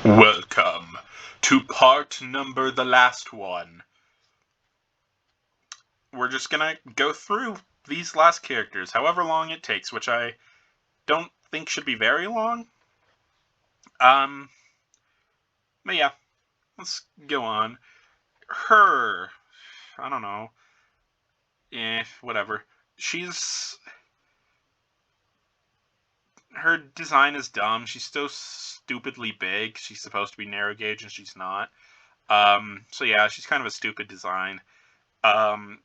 Welcome to part number the last one. We're just gonna go through these last characters, however long it takes, which I don't think should be very long. But yeah, let's go on. Her, I don't know. Whatever. Her design is dumb. She's so stupidly big. She's supposed to be narrow gauge and she's not. So yeah, she's kind of a stupid design.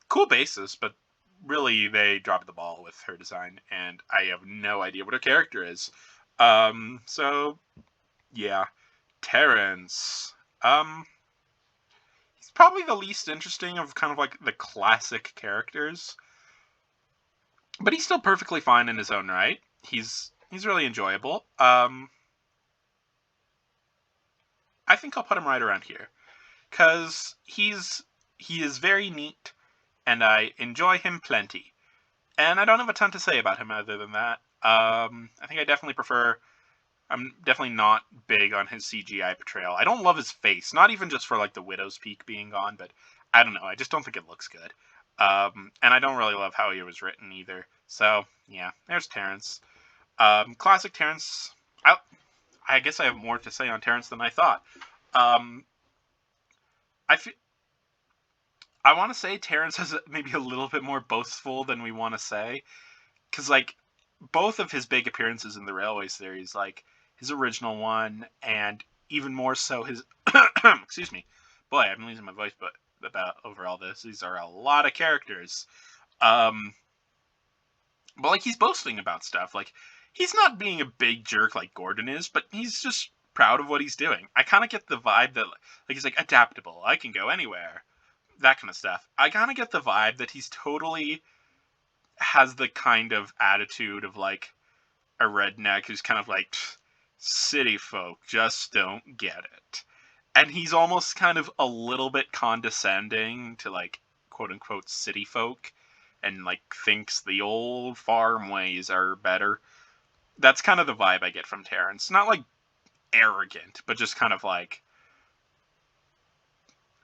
Cool basis, but really they dropped the ball with her design, and I have no idea what her character is. So yeah, Terence. He's probably the least interesting of kind of like the classic characters, but he's still perfectly fine in his own right. He's really enjoyable. I think I'll put him right around here because he is very neat, and I enjoy him plenty. And I don't have a ton to say about him other than that. I think I definitely prefer. I'm definitely not big on his CGI portrayal. I don't love his face, not even just for like the widow's peak being gone, but I don't know. I just don't think it looks good. And I don't really love how he was written either. So yeah, there's Terence. Classic Terence. I guess I have more to say on Terence than I thought. Um, I want to say Terence is maybe a little bit more boastful than we want to say, because like both of his big appearances in the Railway series, like his original one, and even more so his excuse me, boy, I'm losing my voice, but about over all this, these are a lot of characters. Um, but like he's boasting about stuff, like he's not being a big jerk like Gordon is, but he's just proud of what he's doing. I kind of get the vibe that like he's like adaptable. I can go anywhere, that kind of stuff. I kind of get the vibe that he's totally has the kind of attitude of like a redneck who's kind of like city folk just don't get it. And he's almost kind of a little bit condescending to like quote unquote city folk and like thinks the old farm ways are better. That's kind of the vibe I get from Terence. Not like arrogant, but just kind of like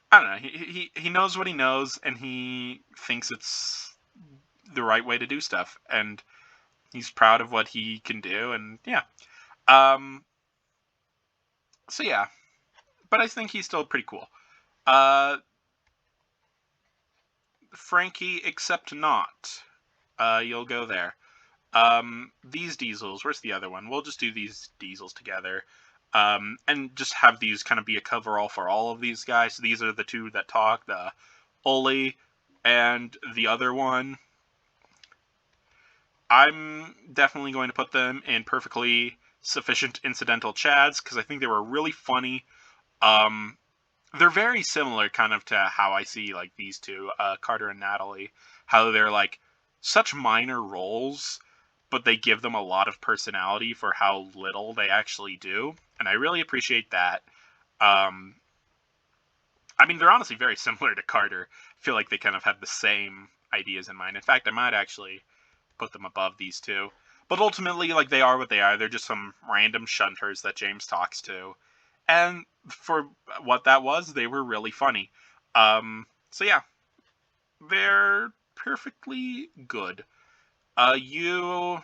I don't know. He knows what he knows, and he thinks it's the right way to do stuff, and he's proud of what he can do, and yeah. Um, so yeah, but I think he's still pretty cool. Uh, Frankie, except not. You'll go there. These diesels. Where's the other one? We'll just do these diesels together. And just have these kind of be a coverall for all of these guys. So these are the two that talk, the Oli and the other one. I'm definitely going to put them in perfectly sufficient incidental chads because I think they were really funny. Um, they're very similar kind of to how I see like these two, Carter and Natalie, how they're like such minor roles, but they give them a lot of personality for how little they actually do, and I really appreciate that. Um, I mean, they're honestly very similar to Carter. I feel like they kind of have the same ideas in mind. In fact, I might actually put them above these two. But ultimately, like, they are what they are. They're just some random shunters that James talks to. And for what that was, they were really funny. So yeah, they're perfectly good. I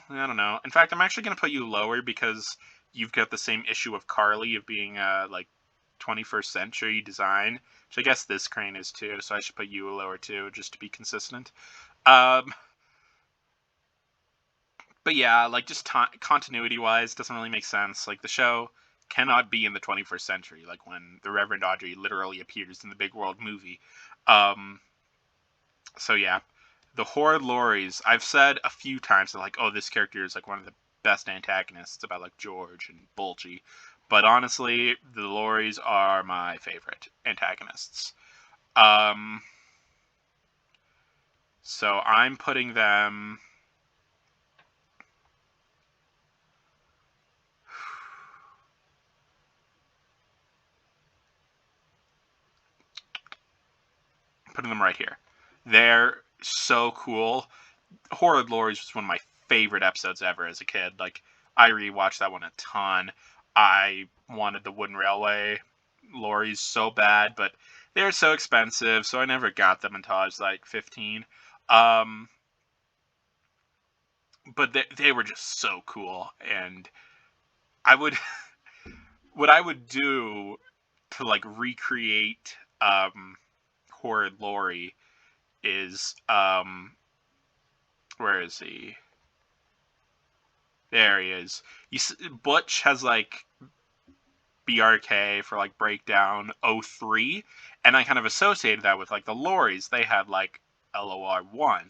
don't know. In fact, I'm actually going to put you lower because you've got the same issue of Carly of being, like, 21st century design, which I guess this crane is too, so I should put you lower too, just to be consistent. Um, but yeah, like, just continuity-wise, doesn't really make sense. Like, the show cannot be in the 21st century, like, when the Reverend Audrey literally appears in the Big World movie. Um, so yeah. The Horrid Lorries, I've said a few times that, like, oh, this character is, like, one of the best antagonists about, like, George and Bulgy. But honestly, the Lorries are my favorite antagonists. Um, so I'm putting them... putting them right here. They're so cool. Horrid Lorries was one of my favorite episodes ever as a kid. Like, I rewatched that one a ton. I wanted the wooden railway lorries so bad, but they're so expensive, so I never got them until I was like 15. Um, but they were just so cool, and I would what I would do to like recreate Horrid Lori is where is he? There he is. Butch has like BRK for like Breakdown 03, and I kind of associated that with like the lorries. They had like LOR1.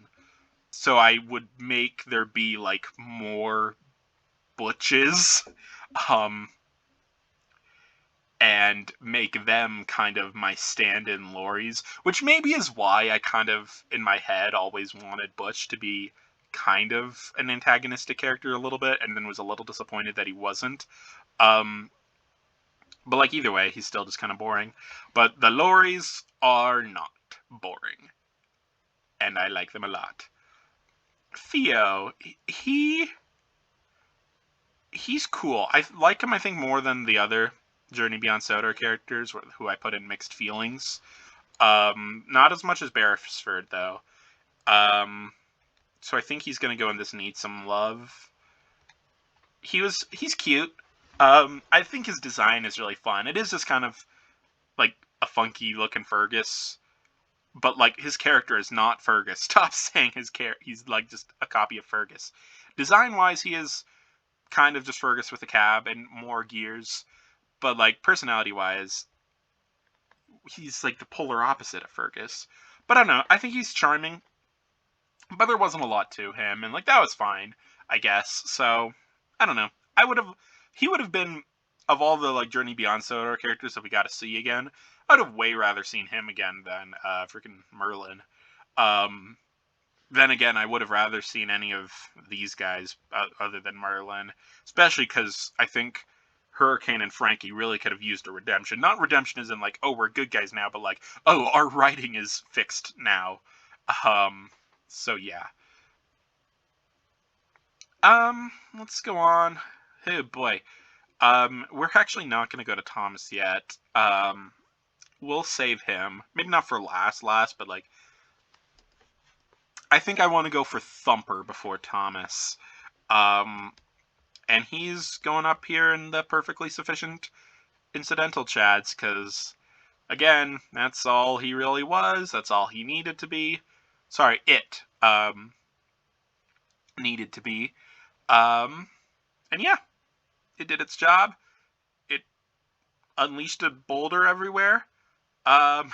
So I would make there be like more Butches um and make them kind of my stand-in lorries, which maybe is why I kind of in my head always wanted Butch to be kind of an antagonistic character a little bit, and then was a little disappointed that he wasn't. Um, but like either way, he's still just kind of boring. But the lorries are not boring, and I like them a lot. Theo, he's cool. I like him, I think, more than the other Journey Beyond Soda characters who I put in mixed feelings. Not as much as Beresford, though. So I think he's going to go in this Need Some Love. He's cute. I think his design is really fun. It is just kind of like a funky looking Fergus, but like his character is not Fergus. Stop saying he's like just a copy of Fergus. Design wise, he is kind of just Fergus with a cab and more gears, but like personality wise, he's like the polar opposite of Fergus. But I don't know. I think he's charming, but there wasn't a lot to him, and like that was fine, I guess. So I don't know. He would have been of all the like Journey Beyond Soda characters that we got to see again. I'd have way rather seen him again than freaking Merlin. Um, then again, I would have rather seen any of these guys other than Merlin, especially because I think Hurricane and Frankie really could have used a redemption. Not redemption as in like, oh, we're good guys now, but like, oh, our writing is fixed now. Um, so yeah. Let's go on. Oh boy. We're actually not going to go to Thomas yet. We'll save him. Maybe not for last, but like, I think I want to go for Thumper before Thomas. And he's going up here in the perfectly sufficient incidental chads, because, again, that's all he really was. That's all he needed to be. Sorry, needed to be. And yeah, it did its job. It unleashed a boulder everywhere. Um,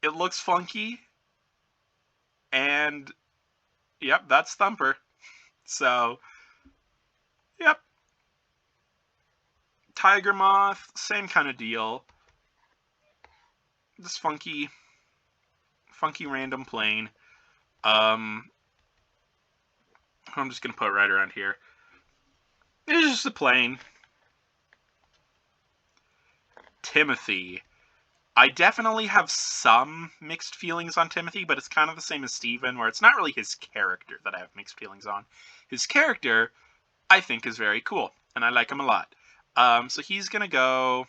it looks funky. And, yep, that's Thumper. So, yep. Tiger Moth, same kind of deal. This funky random plane. I'm just gonna put it right around here. It's just a plane. Timothy. I definitely have some mixed feelings on Timothy, but it's kind of the same as Steven, where it's not really his character that I have mixed feelings on. His character, I think, is very cool, and I like him a lot. So he's gonna go.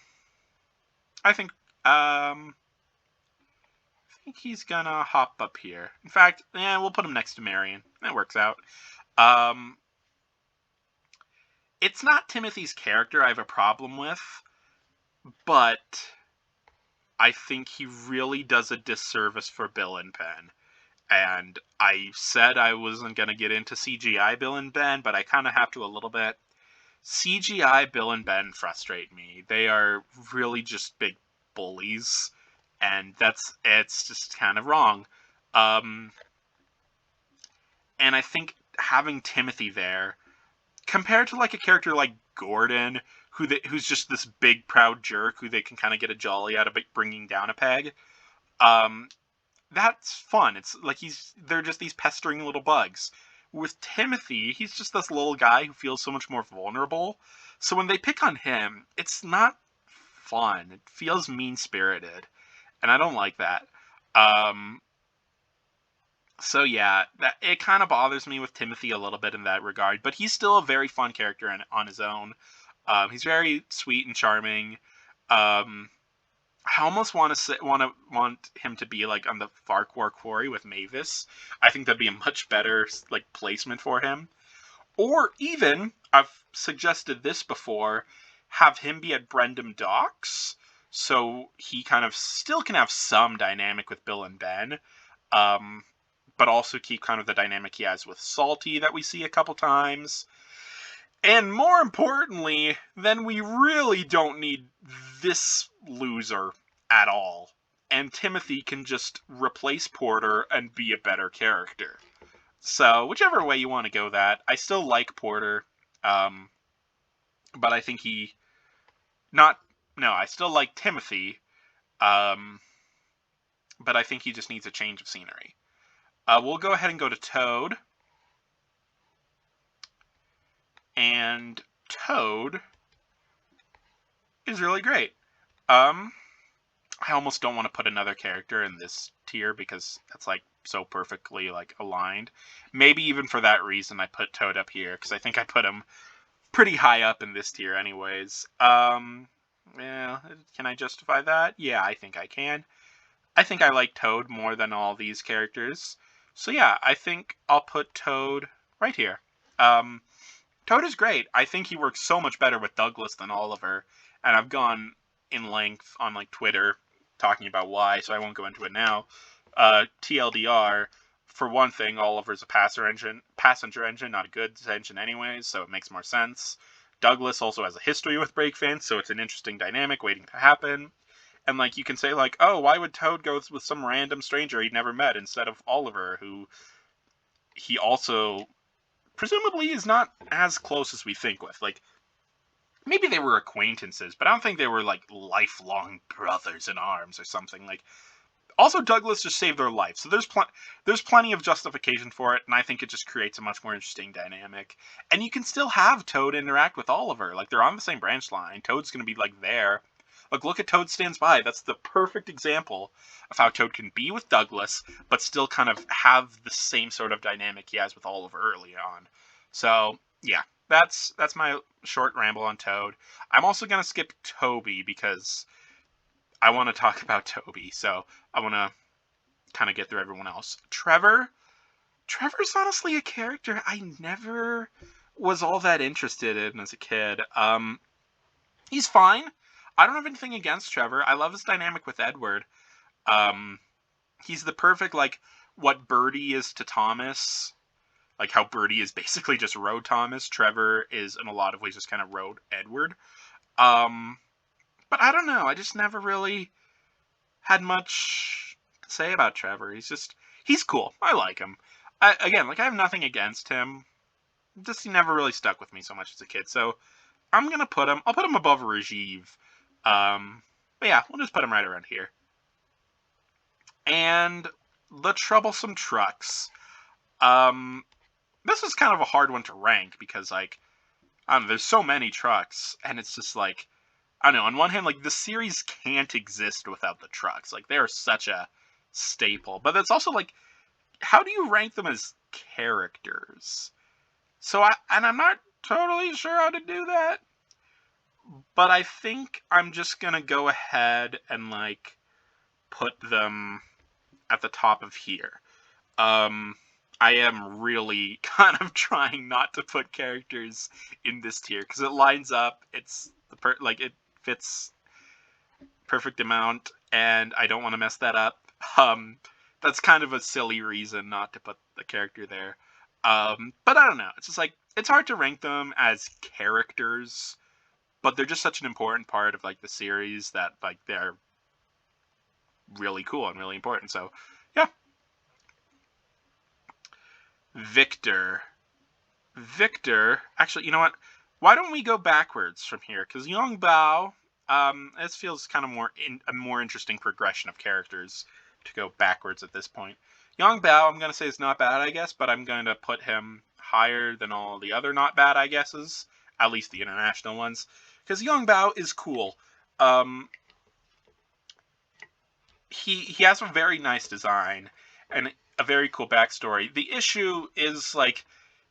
I think he's gonna hop up here. In fact, we'll put him next to Marion. That works out. It's not Timothy's character I have a problem with, but I think he really does a disservice for Bill and Ben. And I said I wasn't going to get into CGI Bill and Ben, but I kind of have to a little bit. CGI Bill and Ben frustrate me. They are really just big bullies, and it's just kind of wrong. And I think having Timothy there, compared to like a character like Gordon, who's just this big proud jerk who they can kind of get a jolly out of bringing down a peg, that's fun. It's like they're just these pestering little bugs. With Timothy, he's just this little guy who feels so much more vulnerable. So when they pick on him, it's not fun. It feels mean-spirited, and I don't like that. So yeah, it kind of bothers me with Timothy a little bit in that regard, but he's still a very fun character on his own. He's very sweet and charming. Um, I almost want him to be like on the Farquhar Quarry with Mavis. I think that'd be a much better like placement for him. Or even, I've suggested this before, have him be at Brendam Docks, so he kind of still can have some dynamic with Bill and Ben, um, but also keep kind of the dynamic he has with Salty that we see a couple times. And more importantly, then we really don't need this loser at all. And Timothy can just replace Porter and be a better character. So, whichever way you want to go that, I still like Porter, but I think I still like Timothy, um, but I think he just needs a change of scenery. We'll go ahead and go to Toad. And Toad is really great. I almost don't want to put another character in this tier because that's like so perfectly like aligned. Maybe even for that reason I put Toad up here because I think I put him pretty high up in this tier anyways. Yeah, can I justify that? Yeah, I think I can. I think I like Toad more than all these characters. So yeah, I think I'll put Toad right here. Toad is great. I think he works so much better with Douglas than Oliver, and I've gone in length on like Twitter talking about why, so I won't go into it now. TLDR, for one thing, Oliver's a passenger engine, not a goods engine anyways, so it makes more sense. Douglas also has a history with brake fans, so it's an interesting dynamic waiting to happen. And like you can say like, oh, why would Toad go with some random stranger he'd never met instead of Oliver, who he also presumably is not as close as we think with. Like, maybe they were acquaintances, but I don't think they were like lifelong brothers in arms or something. Like, also Douglas just saved their life, so there's plenty of justification for it, and I think it just creates a much more interesting dynamic. And you can still have Toad interact with Oliver, like they're on the same branch line. Toad's gonna be like there. Like, look at Toad Stands By. That's the perfect example of how Toad can be with Douglas, but still kind of have the same sort of dynamic he has with Oliver early on. So, yeah, that's my short ramble on Toad. I'm also going to skip Toby because I want to talk about Toby, so I want to kind of get through everyone else. Trevor's honestly a character I never was all that interested in as a kid. He's fine. I don't have anything against Trevor. I love his dynamic with Edward. He's the perfect, like, what Birdie is to Thomas. Like, how Birdie is basically just Road Thomas. Trevor is, in a lot of ways, just kind of Road Edward. But I don't know. I just never really had much to say about Trevor. He's cool. I like him. I have nothing against him. Just, he never really stuck with me so much as a kid. So, I'll put him above Rajiv. But yeah, we'll just put him right around here. And the Troublesome Trucks. This is kind of a hard one to rank because, like, I don't know, there's so many trucks, and it's just like, I don't know, on one hand, like, the series can't exist without the trucks. Like, they're such a staple. But it's also, like, how do you rank them as characters? So, I'm not totally sure how to do that. But I think I'm just gonna go ahead and, like, put them at the top of here. I am really kind of trying not to put characters in this tier because it lines up. It's it fits perfect amount, and I don't want to mess that up. That's kind of a silly reason not to put the character there. But I don't know. It's just like it's hard to rank them as characters, but they're just such an important part of like the series that like they're really cool and really important. So yeah. Victor, actually, you know what? Why don't we go backwards from here? Because Yong Bao, this feels kind of a more interesting progression of characters to go backwards at this point. Yong Bao, I'm going to say is not bad, I guess, but I'm going to put him higher than all the other not bad, I guesses, at least the international ones, because Yong Bao is cool. He has a very nice design, and a very cool backstory. The issue is, like,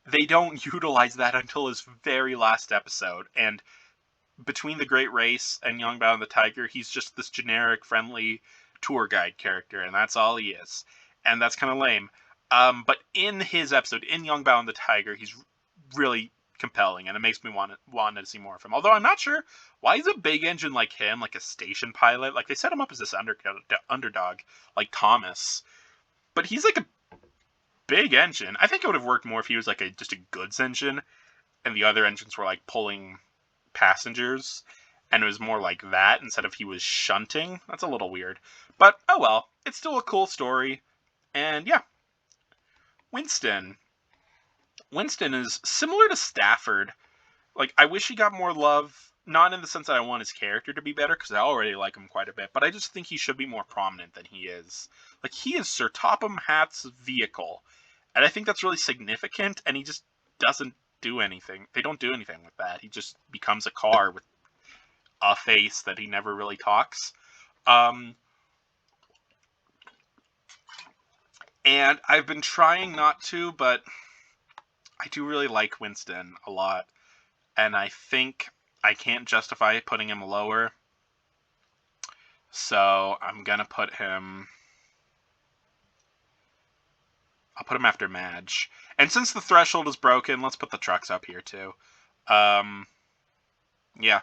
they don't utilize that until his very last episode, and between The Great Race and Young Bao and the Tiger, he's just this generic, friendly tour guide character, and that's all he is. And that's kind of lame. But in his episode, in Young Bao and the Tiger, he's really compelling, and it makes me want to see more of him. Although I'm not sure why he's a big engine like him, like a station pilot. Like, they set him up as this underdog, like Thomas. But he's like a big engine. I think it would have worked more if he was like just a goods engine, and the other engines were like pulling passengers, and it was more like that instead of he was shunting. That's a little weird. But, oh well. It's still a cool story. And yeah. Winston. Winston is similar to Stafford. Like, I wish he got more love, not in the sense that I want his character to be better, because I already like him quite a bit, but I just think he should be more prominent than he is. Like, he is Sir Topham Hatt's vehicle, and I think that's really significant, and he just doesn't do anything. They don't do anything with that. He just becomes a car with a face that he never really talks. And I've been trying not to, but I do really like Winston a lot. And I think I can't justify putting him lower. So I'm going to put him... I'll put him after Madge. And since the threshold is broken, let's put the trucks up here too. Yeah.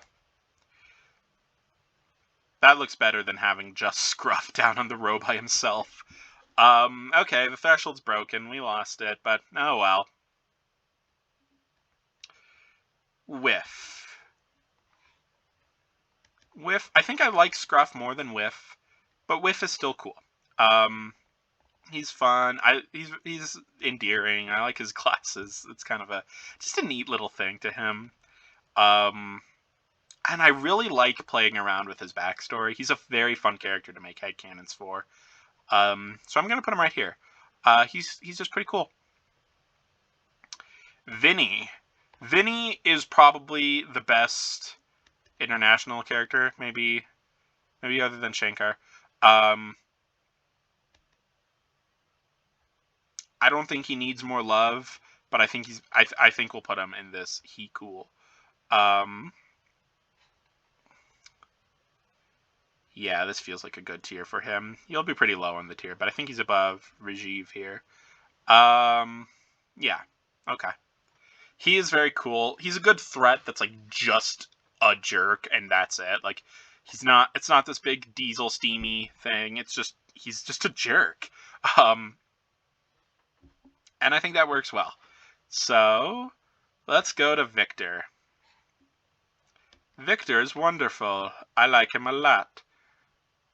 That looks better than having just Scruff down on the row by himself. Okay, the threshold's broken. We lost it, but oh well. Whiff. Whiff. I think I like Scruff more than Whiff, but Whiff is still cool. He's fun. He's endearing. I like his glasses. It's kind of just a neat little thing to him. And I really like playing around with his backstory. He's a very fun character to make headcanons for. So I'm gonna put him right here. He's just pretty cool. Vinnie. Vinnie is probably the best international character, maybe other than Shankar. I don't think he needs more love, but I think I think we'll put him in this he cool. Yeah, this feels like a good tier for him. He'll be pretty low on the tier, but I think he's above Rajiv here. Yeah. Okay. He is very cool. He's a good threat that's like just a jerk and that's it. Like, it's not this big diesel steamy thing. He's just a jerk. And I think that works well. So, let's go to Victor. Victor is wonderful. I like him a lot.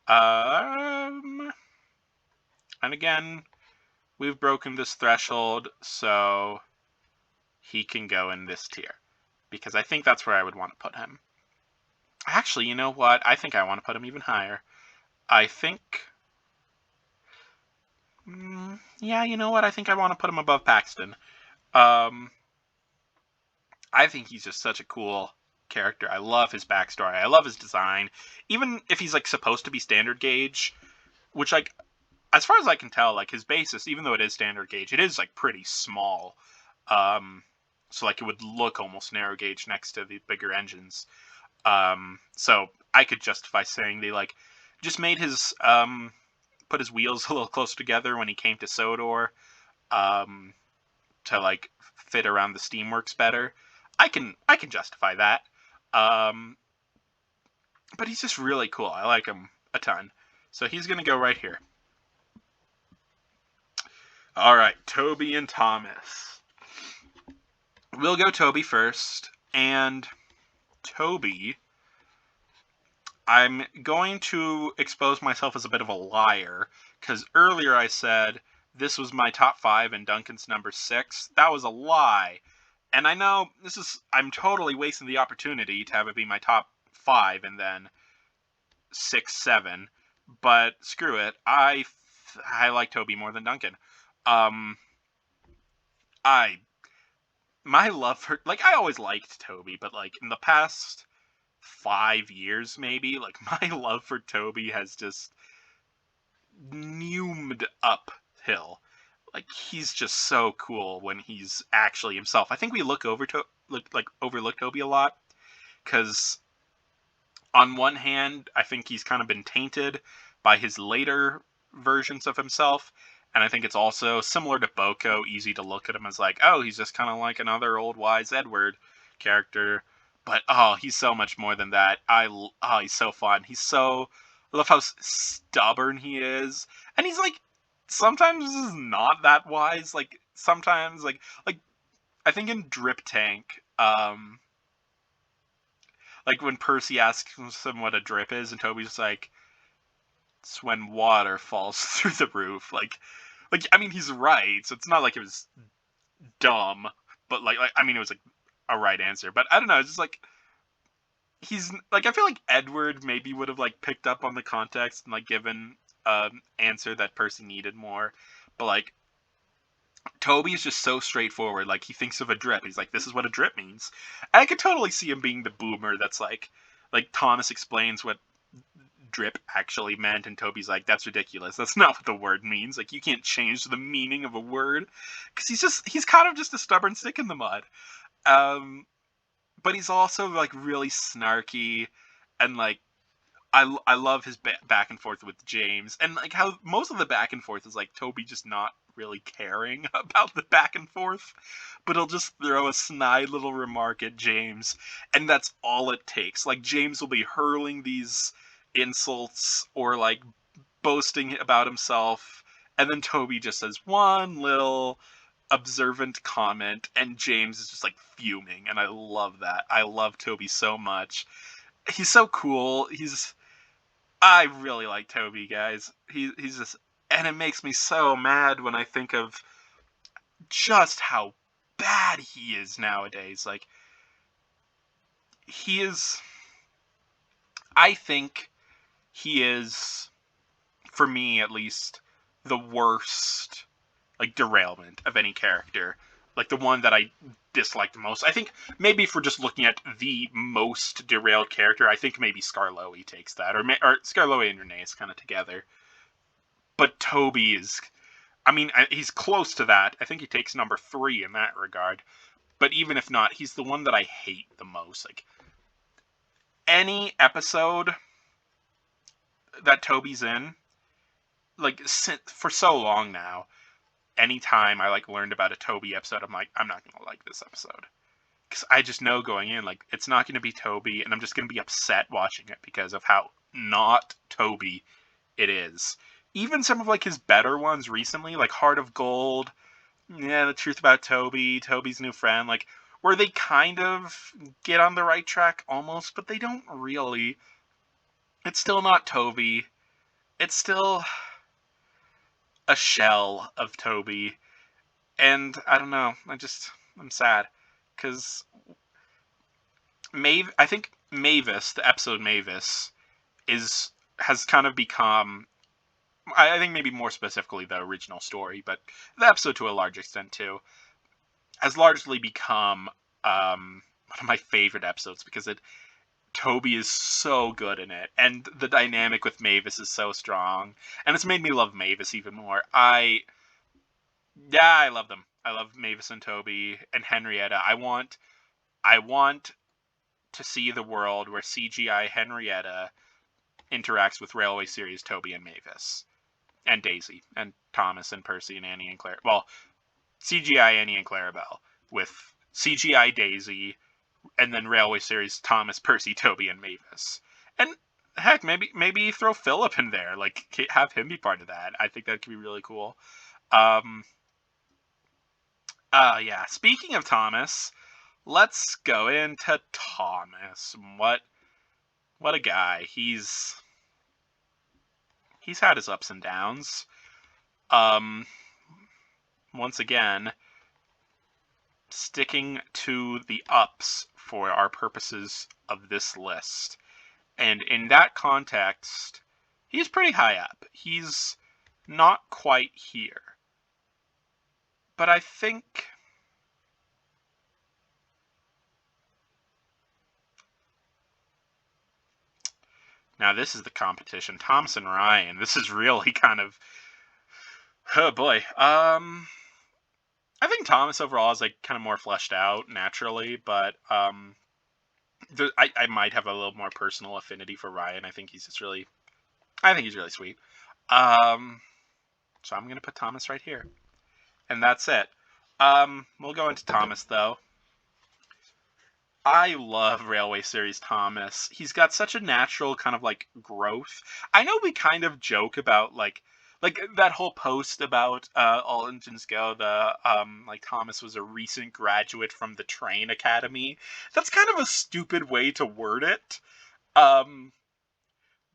And again, we've broken this threshold, so he can go in this tier. Because I think that's where I would want to put him. Actually, you know what? I think I want to put him even higher. I think... yeah, you know what? I think I want to put him above Paxton. I think he's just such a cool character. I love his backstory. I love his design. Even if he's like supposed to be standard gauge, which like, as far as I can tell, like his basis, even though it is standard gauge, it is like pretty small. So like it would look almost narrow gauge next to the bigger engines. So I could justify saying they like just made his put his wheels a little closer together when he came to Sodor, to like fit around the Steamworks better. I can justify that. But he's just really cool. I like him a ton. So he's going to go right here. All right, Toby and Thomas. We'll go Toby first. And Toby, I'm going to expose myself as a bit of a liar, because earlier I said this was my top 5 and Duncan's number 6. That was a lie. And I know I'm totally wasting the opportunity to have it be my top 5 and then 6, 7. But screw it. I like Toby more than Duncan. My love for, like, I always liked Toby, but like in the past 5 years maybe, like my love for Toby has just neumed uphill. Like, he's just so cool when he's actually himself. I think we overlook Toby a lot, because on one hand, I think he's kind of been tainted by his later versions of himself. And I think it's also similar to Boko, easy to look at him as like, oh, he's just kind of like another old wise Edward character. But oh, he's so much more than that. He's so fun. I love how stubborn he is, and he's like sometimes is not that wise. Like sometimes, like I think in Drip Tank, like when Percy asks him what a drip is, and Toby's like, it's when water falls through the roof. Like I mean, he's right. So it's not like it was dumb, but like I mean, it was like a right answer. But I don't know. It's just like he's like I feel like Edward maybe would have like picked up on the context and like given an answer that Percy needed more. But like Toby is just so straightforward. Like he thinks of a drip. He's like, this is what a drip means. And I could totally see him being the boomer that's like Thomas explains what drip actually meant, and Toby's like, that's ridiculous. That's not what the word means. Like you can't change the meaning of a word, because he's kind of just a stubborn stick in the mud. But he's also like really snarky, and like I love his back and forth with James, and like how most of the back and forth is like Toby just not really caring about the back and forth, but he'll just throw a snide little remark at James, and that's all it takes. Like James will be hurling these insults or like boasting about himself, and then Toby just says one little observant comment, and James is just like fuming, and I love that. I love Toby so much. He's so cool. I really like Toby, guys. He's just, and it makes me so mad when I think of just how bad he is nowadays. Like he is, I think he is, for me at least, the worst like derailment of any character. Like the one that I disliked the most. I think maybe if we're just looking at the most derailed character, I think maybe Skarloey takes that, or Skarloey and Renee is kind of together. But Toby is, I mean, he's close to that. I think he takes number 3 in that regard. But even if not, he's the one that I hate the most. Like any episode that Toby's in, like for so long now, anytime I like learned about a Toby episode, I'm like, I'm not gonna like this episode, because I just know going in like it's not gonna be Toby, and I'm just gonna be upset watching it because of how not Toby it is. Even some of like his better ones recently, like Heart of Gold, yeah, The Truth About Toby, Toby's New Friend, like where they kind of get on the right track almost, but they don't really. It's still not Toby. It's still a shell of Toby. And I don't know. I'm sad. Because I think Mavis, the episode Mavis, has kind of become, I think maybe more specifically the original story, but the episode to a large extent too, has largely become one of my favorite episodes, because Toby is so good in it, and the dynamic with Mavis is so strong, and it's made me love Mavis even more. I love them. I love Mavis and Toby and Henrietta. I want to see the world where CGI Henrietta interacts with Railway Series Toby and Mavis. And Daisy. And Thomas and Percy and Annie and Claire. Well, CGI Annie and Clarabelle. With CGI Daisy. And then Railway Series Thomas, Percy, Toby, and Mavis. And heck, maybe throw Philip in there. Like, have him be part of that. I think that could be really cool. Yeah. Speaking of Thomas, let's go into Thomas. What a guy. He's had his ups and downs. Once again, sticking to the ups for our purposes of this list. And in that context, he's pretty high up. He's not quite here. But I think now this is the competition. Thomas and Ryan. This is really kind of, oh boy. I think Thomas overall is like kind of more fleshed out naturally, but I might have a little more personal affinity for Ryan. I think he's really sweet. Um, so I'm gonna put Thomas right here, and that's it. We'll go into Thomas though. I love Railway Series Thomas. He's got such a natural kind of like growth. I know we kind of joke about like that whole post about All Engines Go, the like Thomas was a recent graduate from the train academy. That's kind of a stupid way to word it. Um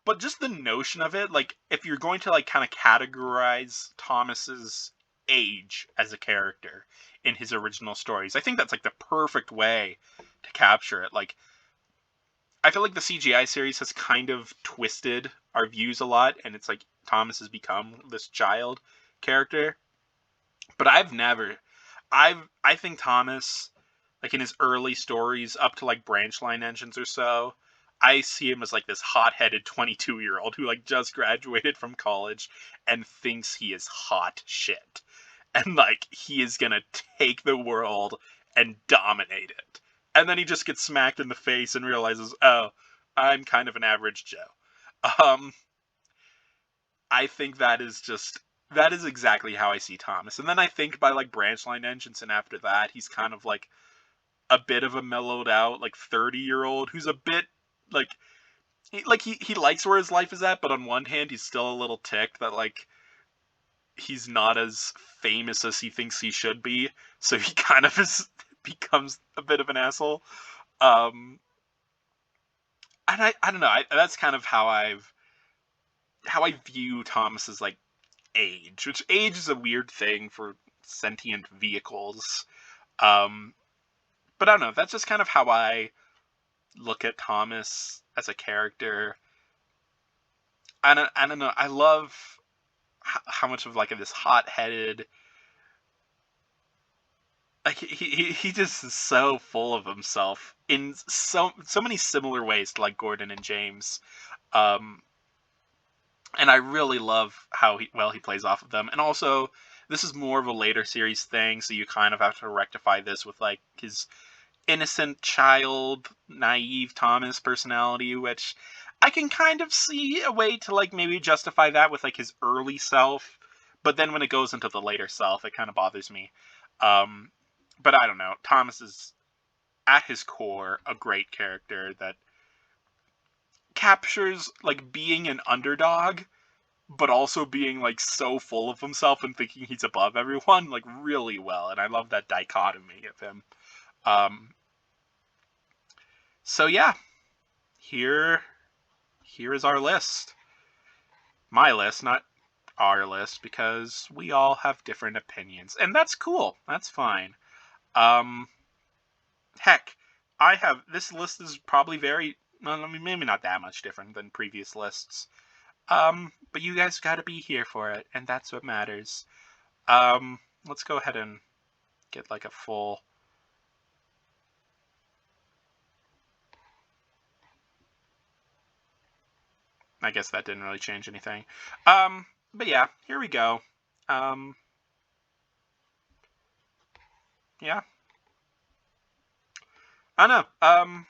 but just the notion of it, like if you're going to like kind of categorize Thomas's age as a character in his original stories, I think that's like the perfect way to capture it. Like I feel like the CGI series has kind of twisted our views a lot, and it's like Thomas has become this child character. But I think Thomas, like in his early stories up to like Branch Line Engines or so, I see him as like this hot-headed 22-year-old who like just graduated from college and thinks he is hot shit. And like he is gonna take the world and dominate it. And then he just gets smacked in the face and realizes, oh, I'm kind of an average Joe. I think that is exactly how I see Thomas. And then I think by like Branch Line Engines, and after that, he's kind of like a bit of a mellowed out like 30-year-old who's a bit like he likes where his life is at, but on one hand, he's still a little ticked that like he's not as famous as he thinks he should be, so he kind of becomes a bit of an asshole. Um, and I don't know. That's kind of how I view Thomas's like age, which age is a weird thing for sentient vehicles. Um, but I don't know. That's just kind of how I look at Thomas as a character. I don't know. I love how much of like this hot-headed, like he just is so full of himself in so many similar ways to like Gordon and James. Um, and I really love how he plays off of them. And also, this is more of a later series thing, so you kind of have to rectify this with like his innocent child, naive Thomas personality, which I can kind of see a way to like maybe justify that with like his early self, but then when it goes into the later self, it kind of bothers me. Um, but I don't know. Thomas is at his core a great character that captures like being an underdog, but also being like so full of himself and thinking he's above everyone like really well, and I love that dichotomy of him. Um, so yeah, here here is our list. My list, not our list, because we all have different opinions, and that's cool. That's fine. Um, heck, I have this list is probably very well, I mean, maybe not that much different than previous lists. But you guys got to be here for it, and that's what matters. Let's go ahead and get like a full. I guess that didn't really change anything. But yeah, here we go. Um, yeah, I don't know.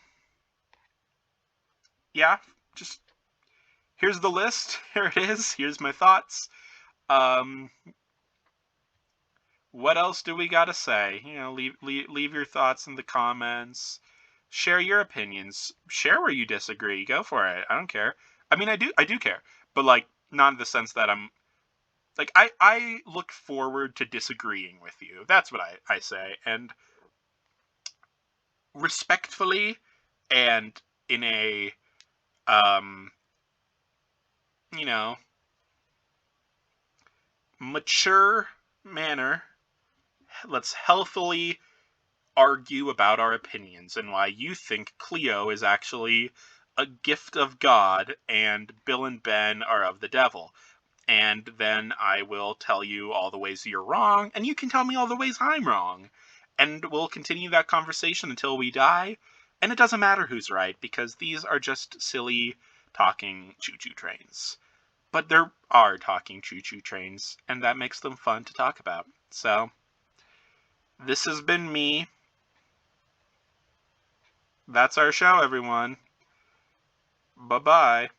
Yeah, just here's the list. Here it is. Here's my thoughts. Um, what else do we got to say? You know, leave your thoughts in the comments. Share your opinions. Share where you disagree. Go for it. I don't care. I mean, I do care, but like not in the sense that I'm like I look forward to disagreeing with you. That's what I say, and respectfully, and in a um you know mature manner. Let's healthily argue about our opinions and why you think Cleo is actually a gift of God and Bill and Ben are of the devil. And then I will tell you all the ways you're wrong, and you can tell me all the ways I'm wrong. And we'll continue that conversation until we die. And it doesn't matter who's right, because these are just silly talking choo-choo trains. But there are talking choo-choo trains, and that makes them fun to talk about. So, this has been me. That's our show, everyone. Bye bye.